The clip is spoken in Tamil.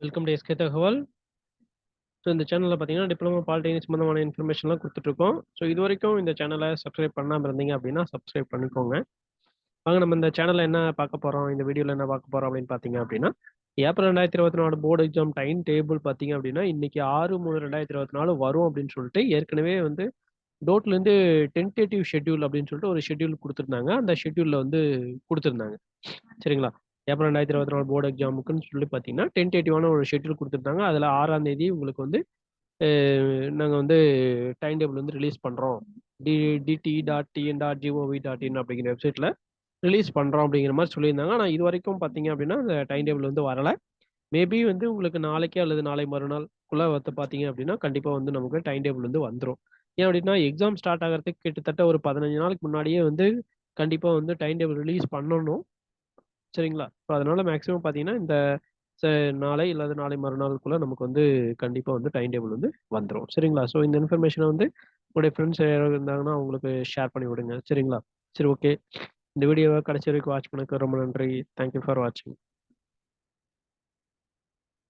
வெல்கம் டு எஸ்கே தகவல். ஸோ இந்த சேனலில் பார்த்தீங்கன்னா டிப்ளமோ பாலிடெக்னிக் சம்மந்தமான இன்ஃபர்மேஷன்லாம் கொடுத்துட்ருக்கோம். ஸோ இது வரைக்கும் இந்த சேனலை சப்ஸ்கிரைப் பண்ணாமல் இருந்தீங்க அப்படின்னா சப்ஸ்கிரைப் பண்ணிக்கோங்க. வாங்க நம்ம இந்த சேனலில் என்ன பார்க்க போகிறோம், இந்த வீடியோவில் என்ன பார்க்க போகிறோம் அப்படின்னு பார்த்தீங்க அப்படின்னா, April 2024 board exam time table பார்த்தீங்க அப்படின்னா இன்னைக்கு 6/3/2024 வரும் அப்படின்னு சொல்லிட்டு ஏற்கனவே வந்து டோட்லேருந்து டென்டேட்டிவ் ஷெட்யூல் அப்படின்னு சொல்லிட்டு ஒரு ஷெட்யூல் கொடுத்துருந்தாங்க. அந்த ஷெட்யூலில் வந்து கொடுத்துருந்தாங்க. சரிங்களா? ஏப்ரல் 2024 போர்டு எக்ஸாமுக்குன்னு சொல்லி பார்த்தீங்கன்னா டென்டேட்டிவான ஒரு ஷெட்யூல் கொடுத்துருந்தாங்க. அதில் 6ஆம் தேதி உங்களுக்கு வந்து நாங்கள் வந்து டைம் டேபிள் வந்து ரிலீஸ் பண்ணுறோம். dt.tn.gov.in அப்படிங்கிற வெப்சைட்டில் ரிலீஸ் பண்ணுறோம் அப்படிங்கிற மாதிரி சொல்லியிருந்தாங்க. ஆனால் இது வரைக்கும் பார்த்தீங்க அப்படின்னா அந்த டைம் டேபிள் வந்து வரலை. மேபி வந்து உங்களுக்கு நாளைக்கே அல்லது நாளை மறுநாள்குள்ளே வந்து பார்த்தீங்க அப்படின்னா கண்டிப்பாக வந்து நமக்கு டைம் டேபிள் வந்து வந்துடும். ஏன் அப்படின்னா எக்ஸாம் ஸ்டார்ட் ஆகிறதுக்கு கிட்டத்தட்ட ஒரு 15 நாளுக்கு முன்னாடியே வந்து கண்டிப்பாக வந்து டைம் டேபிள் ரிலீஸ் பண்ணணும். சரிங்களா? ஸோ அதனால மேக்ஸிமம் பார்த்தீங்கன்னா இந்த ச நாளை இல்லது நாளை மறுநாளுக்குள்ள நமக்கு வந்து கண்டிப்பா வந்து டைம் டேபிள் வந்து வந்துரும். சரிங்களா? ஸோ இந்த இன்ஃபர்மேஷன வந்து உங்களுடைய ஃப்ரெண்ட்ஸ் யாராவது இருந்தாங்கன்னா அவங்களுக்கு ஷேர் பண்ணி விடுங்க. சரிங்களா? சரி, ஓகே. இந்த வீடியோவ கடைசி வரைக்கும் வாட்ச் பண்ணதுக்கு ரொம்ப நன்றி. தேங்க் யூ ஃபார் வாட்சிங்.